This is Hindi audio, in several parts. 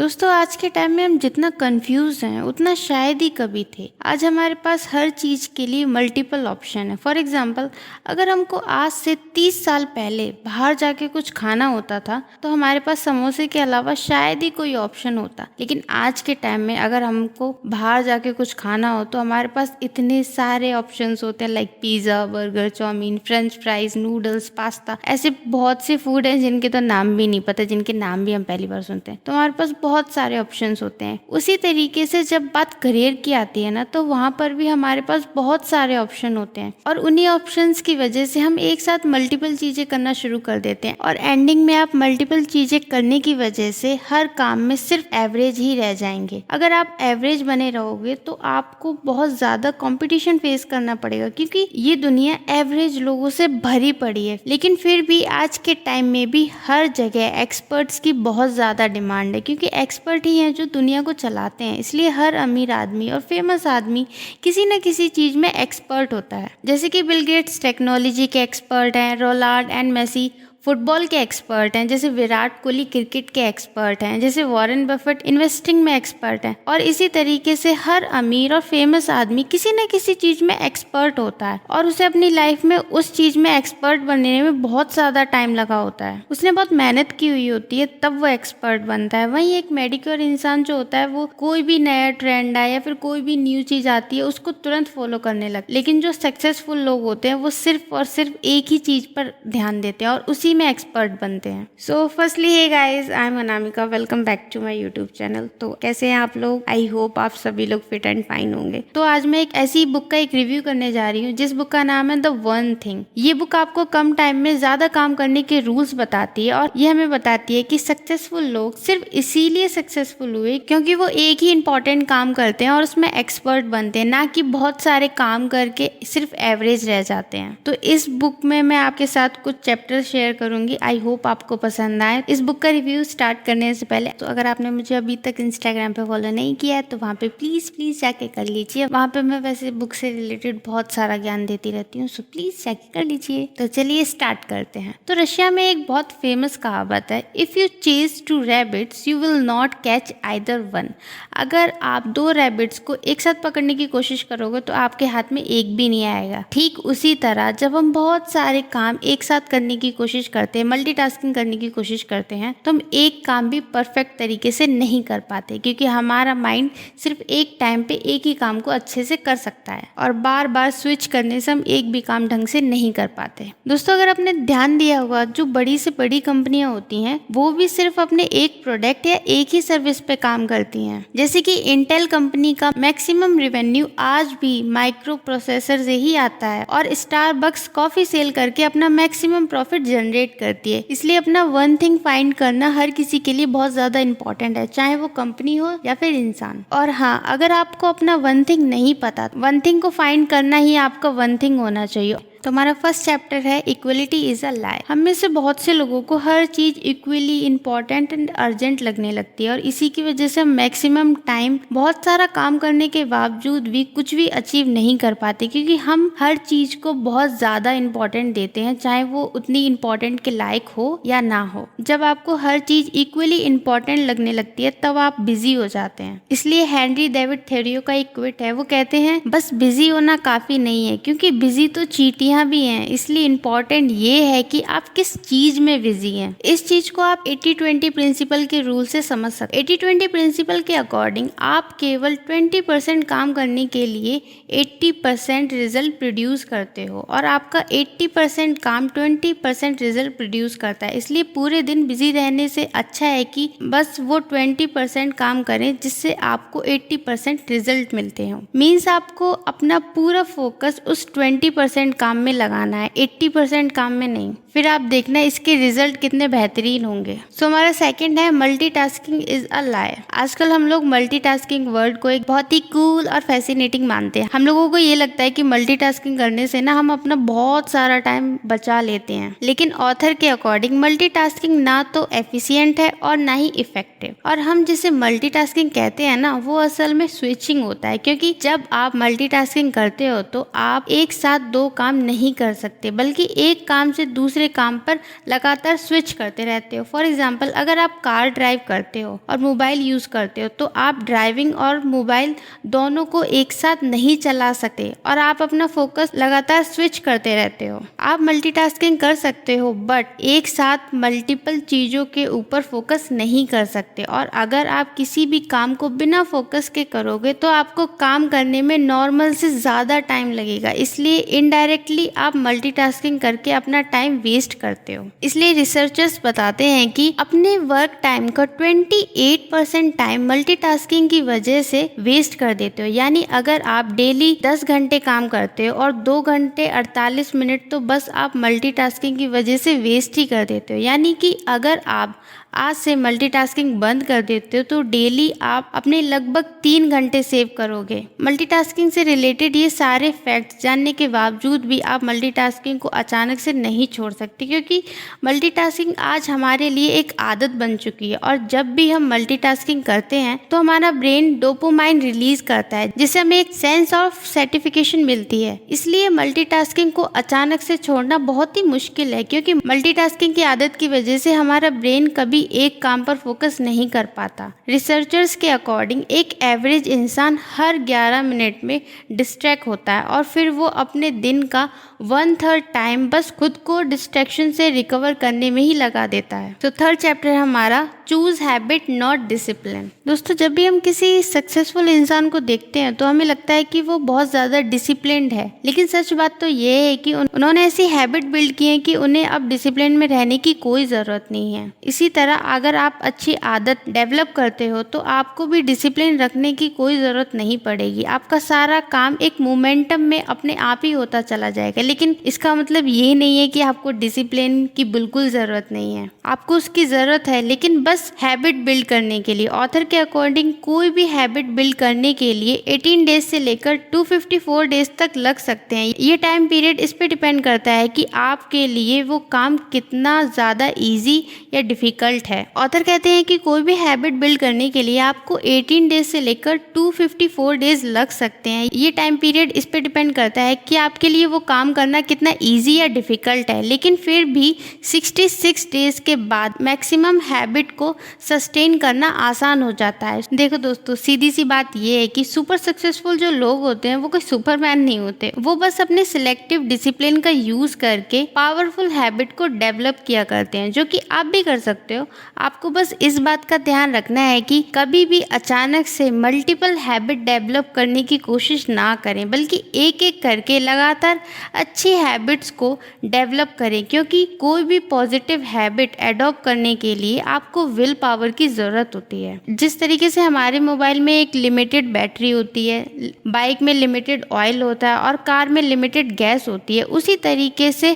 दोस्तों आज के टाइम में हम जितना कंफ्यूज हैं उतना शायद ही कभी थे। आज हमारे पास हर चीज़ के लिए मल्टीपल ऑप्शन है। फॉर एग्जांपल, अगर हमको आज से 30 साल पहले बाहर जाके कुछ खाना होता था तो हमारे पास समोसे के अलावा शायद ही कोई ऑप्शन होता। लेकिन आज के टाइम में अगर हमको बाहर जाके कुछ खाना हो तो हमारे पास इतने सारे ऑप्शंस होते हैं, like pizza, burger, chowmein, French fries, noodles, pasta. ऐसे बहुत से फूड हैं जिनके तो नाम भी नहीं पता, जिनके नाम भी हम पहली बार सुनते हैं। तो हमारे पास बहुत सारे ऑप्शंस होते हैं। उसी तरीके से जब बात करियर की आती है ना, तो वहाँ पर भी हमारे पास बहुत सारे ऑप्शन होते हैं और उन्हीं ऑप्शंस की वजह से हम एक साथ मल्टीपल चीज़ें करना शुरू कर देते हैं और एंडिंग में आप मल्टीपल चीज़ें करने की वजह से हर काम में सिर्फ एवरेज ही रह जाएंगे। अगर आप एवरेज बने रहोगे तो आपको बहुत ज़्यादा कंपटीशन फेस करना पड़ेगा, क्योंकि ये दुनिया एवरेज लोगों से भरी पड़ी है। लेकिन फिर भी आज के टाइम में भी हर जगह एक्सपर्ट्स की बहुत ज़्यादा डिमांड है, क्योंकि एक्सपर्ट ही हैं जो दुनिया को चलाते हैं। इसलिए हर अमीर आदमी और फेमस आदमी किसी न किसी चीज़ में एक्सपर्ट होता है। जैसे कि बिल गेट्स टेक्नोलॉजी के एक्सपर्ट हैं, रोनाल्डो एंड मेसी फुटबॉल के एक्सपर्ट हैं, जैसे विराट कोहली क्रिकेट के एक्सपर्ट हैं, जैसे वॉरेन बफेट इन्वेस्टिंग में एक्सपर्ट हैं। और इसी तरीके से हर अमीर और फेमस आदमी किसी न किसी चीज़ में एक्सपर्ट होता है और उसे अपनी लाइफ में उस चीज़ में एक्सपर्ट बनने में बहुत ज़्यादा टाइम लगा होता है। उसने बहुत मेहनत की हुई होती है, तब वो एक्सपर्ट बनता है। वहीं एक मेडिकल इंसान जो होता है वो कोई भी नया ट्रेंड आए या फिर कोई भी न्यू चीज़ आती है उसको तुरंत फॉलो करने लगता है। लेकिन जो सक्सेसफुल लोग होते हैं वो सिर्फ और सिर्फ एक ही चीज़ पर ध्यान देते हैं और उसी में एक्सपर्ट बनते हैं। So firstly hey guys, I am Anamika, welcome back to my YouTube channel. तो कैसे हैं आप लोग? आई होप आप सभी लोग फिट एंड फाइन होंगे। तो आज मैं एक ऐसी बुक का एक रिव्यू करने जा रही हूँ जिस बुक का नाम है द वन थिंग। ये बुक आपको कम टाइम में ज्यादा काम करने के रूल्स बताती है और ये हमें बताती है कि सक्सेसफुल लोग सिर्फ इसीलिए सक्सेसफुल हुए क्योंकि वो एक ही इंपॉर्टेंट काम करते हैं और उसमें एक्सपर्ट बनते हैं, ना कि बहुत सारे काम करके सिर्फ एवरेज रह जाते हैं। तो इस बुक में मैं आपके साथ कुछ चैप्टर शेयर करूंगी। आई होप आपको पसंद आए। इस बुक का रिव्यू स्टार्ट करने से पहले तो अगर आपने मुझे अभी तक इंस्टाग्राम पे फॉलो नहीं किया है तो वहाँ पे प्लीज जाके कर लीजिए। वहाँ पे मैं वैसे बुक से रिलेटेड बहुत सारा ज्ञान देती रहती हूँ, सो प्लीज जाके कर लीजिए। तो चलिए स्टार्ट करते हैं। तो रशिया में एक बहुत फेमस कहावत है, if you chase 2 rabbits you will not catch either one. अगर आप 2 रैबिट्स को एक साथ पकड़ने की कोशिश करोगे तो आपके हाथ में एक भी नहीं आएगा। ठीक उसी तरह जब हम बहुत सारे काम एक साथ करने की कोशिश करते हैं, मल्टीटास्किंग करने की कोशिश करते हैं, तो हम एक काम भी परफेक्ट तरीके से नहीं कर पाते, क्योंकि हमारा माइंड सिर्फ एक टाइम पे एक ही काम को अच्छे से कर सकता है और बार बार स्विच करने से हम एक भी काम ढंग से नहीं कर पाते। दोस्तों अगर आपने ध्यान दिया होगा, जो बड़ी से बड़ी कंपनियां होती हैं वो भी सिर्फ अपने एक प्रोडक्ट या एक ही सर्विस पे काम करती हैं। जैसे कि इंटेल कंपनी का मैक्सिमम रेवेन्यू आज भी माइक्रो प्रोसेसर से ही आता है और स्टारबक्स कॉफी सेल करके अपना मैक्सिमम प्रॉफिट जनरेट करती है। इसलिए अपना वन थिंग फाइंड करना हर किसी के लिए बहुत ज्यादा इंपॉर्टेंट है, चाहे वो कंपनी हो या फिर इंसान। और हाँ, अगर आपको अपना वन थिंग नहीं पता, वन थिंग को फाइंड करना ही आपका वन थिंग होना चाहिए। तो हमारा फर्स्ट चैप्टर है इक्वलिटी इज अ लाई। हम में से बहुत से लोगों को हर चीज इक्वली इंपॉर्टेंट एंड अर्जेंट लगने लगती है और इसी की वजह से हम मैक्सिमम टाइम बहुत सारा काम करने के बावजूद भी कुछ भी अचीव नहीं कर पाते, क्योंकि हम हर चीज को बहुत ज्यादा इंपॉर्टेंट देते हैं, चाहे वो उतनी इंपॉर्टेंट के लायक हो या ना हो। जब आपको हर चीज इक्वली इंपॉर्टेंट लगने लगती है तब आप बिजी हो जाते हैं। इसलिए हेनरी डेविड थोरियो का एक क्विट है, वो कहते हैं बस बिजी होना काफी नहीं है, क्योंकि बिजी तो चींटियां भी हैं। इसलिए इम्पोर्टेंट ये है कि आप किस चीज में बिजी हैं। इस चीज को आप 80-20 प्रिंसिपल के रूल से समझ सकते हैं। 80-20 प्रिंसिपल के अकॉर्डिंग आप केवल 20% काम करने के लिए 80% रिजल्ट प्रोड्यूस करते हो और आपका 80% काम 20% रिजल्ट प्रोड्यूस करता है। इसलिए पूरे दिन बिजी रहने से अच्छा है कि बस वो 20% काम करें जिससे आपको 80% रिजल्ट मिलते हो। मीन्स आपको अपना पूरा फोकस उस 20% काम में लगाना है, 80% काम में नहीं। फिर आप देखना इसके रिजल्ट कितने बेहतरीन होंगे। सो हमारा सेकंड है मल्टीटास्किंग इज अ लाई। आजकल हम लोग मल्टीटास्किंग वर्ड को एक बहुत ही कूल और फैसिनेटिंग मानते हैं। हम लोगों को ये लगता है कि मल्टीटास्किंग करने से ना हम अपना बहुत सारा टाइम बचा लेते हैं, लेकिन ऑथर के अकॉर्डिंग मल्टीटास्किंग ना तो एफिशिएंट है और ना ही इफेक्टिव। और हम जिसे मल्टीटास्किंग कहते हैं ना, वो असल में स्विचिंग होता है, क्योंकि जब आप मल्टीटास्किंग करते हो तो आप एक साथ 2 काम नहीं कर सकते, बल्कि एक काम से दूसरे काम पर लगातार स्विच करते रहते हो। फॉर एग्जाम्पल, अगर आप कार ड्राइव करते हो और मोबाइल यूज़ करते हो तो आप ड्राइविंग और मोबाइल दोनों को एक साथ नहीं चला सकते और आप अपना फोकस लगातार स्विच करते रहते हो। आप मल्टीटास्किंग कर सकते हो बट एक साथ मल्टीपल चीज़ों के ऊपर फोकस नहीं कर सकते, और अगर आप किसी भी काम को बिना फोकस के करोगे तो आपको काम करने में नॉर्मल से ज़्यादा टाइम लगेगा। इसलिए इनडायरेक्टली आप मल्टीटास्किंग करके अपना टाइम वेस्ट करते हो। इसलिए रिसर्चर्स बताते हैं कि अपने वर्क टाइम का 28% टाइम मल्टीटास्किंग की वजह से वेस्ट कर देते हो। यानी अगर आप डेली 10 घंटे काम करते हो और 2 घंटे 48 मिनट तो बस आप मल्टीटास्किंग की वजह से वेस्ट ही कर देते हो। यानी कि अगर आप आज से मल्टीटास्किंग बंद कर देते हो तो डेली आप अपने लगभग 3 घंटे सेव करोगे। मल्टीटास्किंग से रिलेटेड ये सारे फैक्ट्स जानने के बावजूद भी आप मल्टीटास्किंग को अचानक से नहीं छोड़ सकते, क्योंकि मल्टीटास्किंग आज हमारे लिए एक आदत बन चुकी है। और जब भी हम मल्टीटास्किंग करते हैं तो हमारा ब्रेन डोपामाइन रिलीज करता है, जिससे हमें एक सेंस ऑफ सेटिस्फैक्शन मिलती है। इसलिए मल्टीटास्किंग को अचानक से छोड़ना बहुत ही मुश्किल है, क्योंकि मल्टीटास्किंग की आदत की वजह से हमारा ब्रेन कभी एक काम पर फोकस नहीं कर पाता। रिसर्चर्स के अकॉर्डिंग एक एवरेज इंसान हर 11 मिनट में डिस्ट्रैक्ट होता है और फिर वो अपने दिन का 1/3 टाइम बस खुद को डिस्ट्रैक्शन से रिकवर करने में ही लगा देता है। तो थर्ड चैप्टर हमारा चूज हैबिट नॉट डिसिप्लिन। दोस्तों, जब भी हम किसी सक्सेसफुल इंसान को देखते हैं तो हमें लगता है कि वो बहुत ज़्यादा डिसिप्लिन्ड है, लेकिन सच बात तो ये है कि उन्होंने ऐसी हैबिट बिल्ड की है कि उन्हें अब डिसिप्लिन में रहने की कोई ज़रूरत नहीं है। इसी तरह अगर आप अच्छी आदत डेवलप करते हो तो आपको भी डिसिप्लिन रखने की कोई ज़रूरत नहीं पड़ेगी। आपका सारा काम एक मोमेंटम में अपने आप ही होता चला जाएगा। लेकिन इसका मतलब ये नहीं है कि आपको डिसिप्लिन की बिल्कुल ज़रूरत नहीं है, आपको उसकी ज़रूरत है, लेकिन बस हैबिट बिल्ड करने के लिए। ऑथर के अकॉर्डिंग कोई भी हैबिट बिल्ड करने के लिए 18 डेज से लेकर 254 डेज तक लग सकते हैं। ये टाइम पीरियड इस पे डिपेंड करता है कि आपके लिए वो काम कितना ज़्यादा ईजी या डिफ़िकल्ट है। ऑथर कहते हैं कि कोई भी हैबिट बिल्ड करने के लिए आपको 18 डेज से लेकर 254 डेज लग सकते हैं। ये टाइम पीरियड इस पे डिपेंड करता है कि आपके लिए वो काम करना कितना ईजी या डिफ़िकल्ट है। लेकिन फिर भी 66 डेज के बाद मैक्सिमम हैबिट को सस्टेन करना आसान हो जाता है। देखो दोस्तों, सीधी सी बात ये है कि सुपर सक्सेसफुल जो लोग होते हैं वो कोई सुपरमैन नहीं होते। वो बस अपने सिलेक्टिव डिसिप्लिन का यूज करके पावरफुल हैबिट को डेवलप किया करते हैं, जो कि आप भी कर सकते हो। आपको बस इस बात का ध्यान रखना है कि कभी भी अचानक से मल्टीपल हैबिट डेवलप करने की कोशिश ना करें, बल्कि एक एक करके लगातार अच्छी हैबिट्स को डेवलप करें। क्योंकि कोई भी पॉजिटिव हैबिट एडॉप्ट करने के लिए आपको विल पावर की ज़रूरत होती है। जिस तरीके से हमारे मोबाइल में एक लिमिटेड बैटरी होती है, बाइक में लिमिटेड ऑयल होता है और कार में लिमिटेड गैस होती है, उसी तरीके से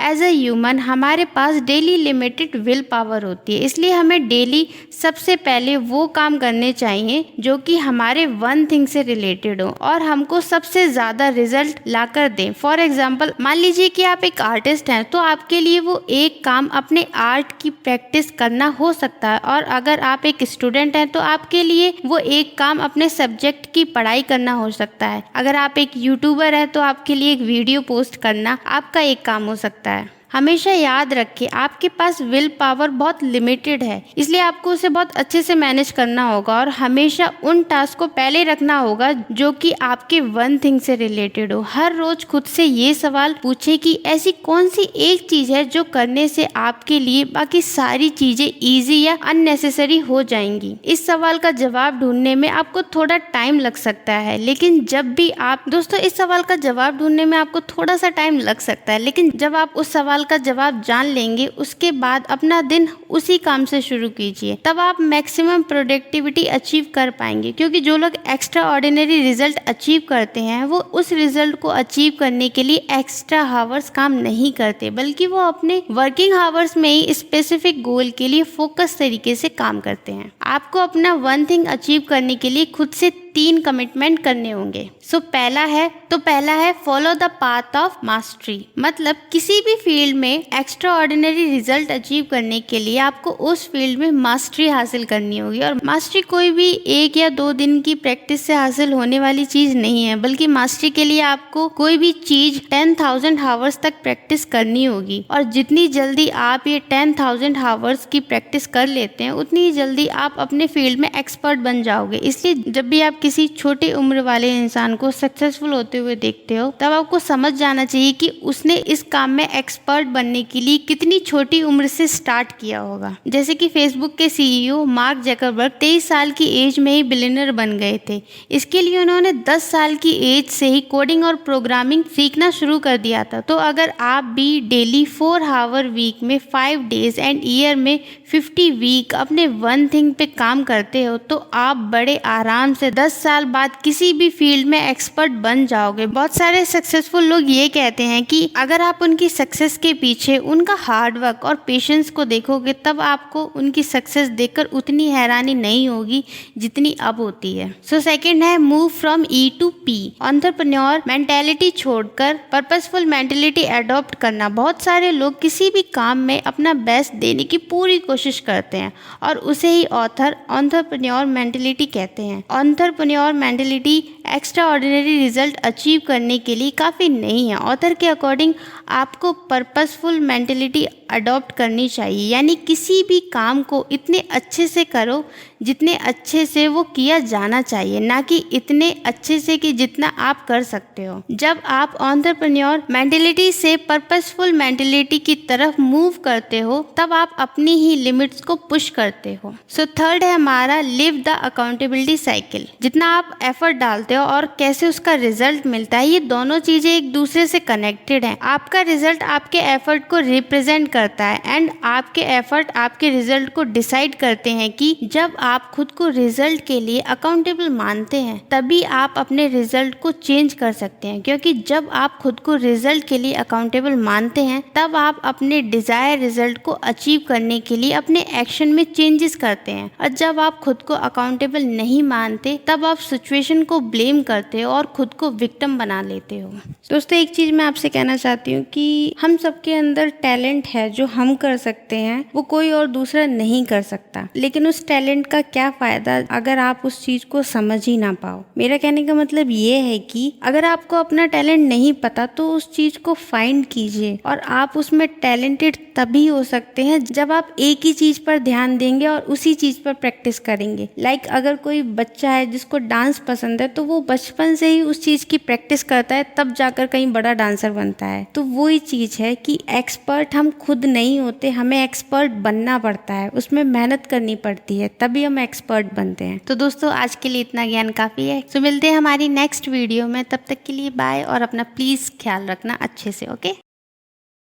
एज अ ह्यूमन हमारे पास डेली लिमिटेड विल पावर होती है। इसलिए हमें डेली सबसे पहले वो काम करने चाहिए जो कि हमारे वन थिंग से रिलेटेड हो और हमको सबसे ज़्यादा रिजल्ट ला कर दें। फॉर एग्जाम्पल, मान लीजिए कि आप एक आर्टिस्ट हैं, तो आपके लिए वो एक काम अपने आर्ट की प्रैक्टिस करना हो सकता है, और अगर आप एक स्टूडेंट हैं तो आपके लिए वो एक काम अपने सब्जेक्ट की पढ़ाई करना हो सकता है। अगर आप एक यूट्यूबर हैं तो आपके लिए एक वीडियो पोस्ट करना आपका एक काम हो सकता है। हमेशा याद रखें, आपके पास विल पावर बहुत लिमिटेड है, इसलिए आपको उसे बहुत अच्छे से मैनेज करना होगा और हमेशा उन टास्क को पहले रखना होगा जो कि आपके वन थिंग से रिलेटेड हो। हर रोज खुद से ये सवाल पूछें कि ऐसी कौन सी एक चीज है जो करने से आपके लिए बाकी सारी चीजें इजी या अननेसेसरी हो जाएंगी। इस सवाल का जवाब ढूंढने में आपको थोड़ा टाइम लग सकता है, लेकिन जब भी आप दोस्तों इस सवाल का जवाब ढूंढने में आपको थोड़ा सा टाइम लग सकता है, लेकिन जब आप उस सवाल का जवाब जान लेंगे उसके बाद अपना दिन उसी काम से शुरू कीजिए, तब आप मैक्सिमम प्रोडक्टिविटी अचीव कर पाएंगे। क्योंकि जो लोग एक्स्ट्रा ऑर्डिनरी रिजल्ट अचीव करते हैं वो उस रिजल्ट को अचीव करने के लिए एक्स्ट्रा हावर्स काम नहीं करते, बल्कि वो अपने वर्किंग हावर्स में ही स्पेसिफिक गोल के लिए फोकस तरीके से काम करते हैं। आपको अपना वन थिंग अचीव करने के लिए खुद से 3 कमिटमेंट करने होंगे। पहला है follow the path of mastery. मतलब किसी भी फील्ड में एक्स्ट्रा ऑर्डिनरी रिजल्ट अचीव करने के लिए आपको उस फील्ड में मास्टरी हासिल करनी होगी। और मास्टरी कोई भी 1 या 2 दिन की प्रैक्टिस से हासिल होने वाली चीज नहीं है, बल्कि मास्टरी के लिए आपको कोई भी चीज 10,000 आवर्स तक प्रैक्टिस करनी होगी। और जितनी जल्दी आप ये 10,000 आवर्स की प्रैक्टिस कर लेते हैं, उतनी ही जल्दी आप अपने फील्ड में एक्सपर्ट बन जाओगे। इसलिए जब भी आप किसी छोटी उम्र वाले इंसान को सक्सेसफुल होते हुए देखते हो, तब आपको समझ जाना चाहिए कि उसने इस काम में एक्सपर्ट बनने के लिए कितनी छोटी उम्र से स्टार्ट किया होगा। जैसे कि फेसबुक के सीईओ मार्क जकरबर्ग 23 साल की एज में ही बिलियनर बन गए थे। इसके लिए उन्होंने 10 साल की एज से ही कोडिंग और प्रोग्रामिंग सीखना शुरू कर दिया था। तो अगर आप भी डेली 4 आवर वीक में 5 डेज एंड ईयर में 50 वीक अपने वन थिंग पे काम करते हो, तो आप बड़े आराम से 10 साल बाद किसी भी फील्ड में एक्सपर्ट बन जाओगे। बहुत सारे सक्सेसफुल लोग ये कहते हैं कि अगर आप उनकी सक्सेस के पीछे उनका हार्डवर्क और पेशेंस को देखोगे, तब आपको उनकी सक्सेस देखकर उतनी हैरानी नहीं होगी जितनी अब होती है। सेकंड है move from E to P. Entrepreneur mentality छोड़कर पर्पसफुल मेंटेलिटी अडॉप्ट करना। बहुत सारे लोग किसी भी काम में अपना बेस्ट देने की पूरी कोशिश करते हैं और उसे ही ऑथर एंटरप्रेन्योर मेंटेलिटी कहते हैं। Entrepreneur mentality extra ordinary result achieve करने के लिए काफ़ी नहीं है। ऑथर के अकॉर्डिंग आपको पर्पसफुल मेंटेलिटी अडॉप्ट करनी चाहिए, यानी किसी भी काम को इतने अच्छे से करो जितने अच्छे से वो किया जाना चाहिए, ना कि इतने अच्छे से कि जितना आप कर सकते हो। जब आप एंटरप्रेन्योर मेंटेलिटी से पर्पसफुल मेंटेलिटी की तरफ मूव करते हो, तब आप अपनी ही लिमिट्स को पुश करते हो। थर्ड है हमारा लिव द अकाउंटेबिलिटी साइकिल। जितना आप एफर्ट डालते हो और कैसे उसका रिजल्ट मिलता है, ये दोनों चीजें एक दूसरे से कनेक्टेड हैं। आपका रिजल्ट आपके एफर्ट को रिप्रेजेंट करता है एंड आपके एफर्ट आपके रिजल्ट को डिसाइड करते हैं कि जब आप खुद को रिजल्ट के लिए अकाउंटेबल मानते हैं, तभी आप अपने रिजल्ट को चेंज कर सकते हैं। क्योंकि जब आप खुद को रिजल्ट के लिए अकाउंटेबल मानते हैं, तब आप अपने डिजायर रिजल्ट को अचीव करने के लिए अपने एक्शन में चेंजेस करते हैं। और जब आप खुद को अकाउंटेबल नहीं मानते, तब आप सिचुएशन को ब्लेम करते हो और खुद को विक्टिम बना लेते हो। दोस्तों, एक चीज मैं आपसे कहना चाहती हूँ कि हम सबके अंदर टैलेंट है जो हम कर सकते हैं, वो कोई और दूसरा नहीं कर सकता। लेकिन उस टैलेंट का क्या फायदा अगर आप उस चीज को समझ ही ना पाओ। मेरा कहने का मतलब ये है कि अगर आपको अपना टैलेंट नहीं पता, तो उस चीज को फाइंड कीजिए। और आप उसमें टैलेंटेड तभी हो सकते हैं जब आप एक ही चीज पर ध्यान देंगे और उसी चीज पर प्रैक्टिस करेंगे। लाइक अगर कोई बच्चा है जिसको डांस पसंद है, तो वो बचपन से ही उस चीज की प्रैक्टिस करता है, तब जाकर कहीं बड़ा डांसर बनता है। तो वही चीज है कि एक्सपर्ट हम खुद नहीं होते, हमें एक्सपर्ट बनना पड़ता है, उसमें मेहनत करनी पड़ती है, तभी हम एक्सपर्ट बनते हैं। तो दोस्तों, आज के लिए इतना ज्ञान काफी है। तो मिलते हैं हमारी नेक्स्ट वीडियो में, तब तक के लिए बाय। और अपना प्लीज ख्याल रखना अच्छे से। ओके।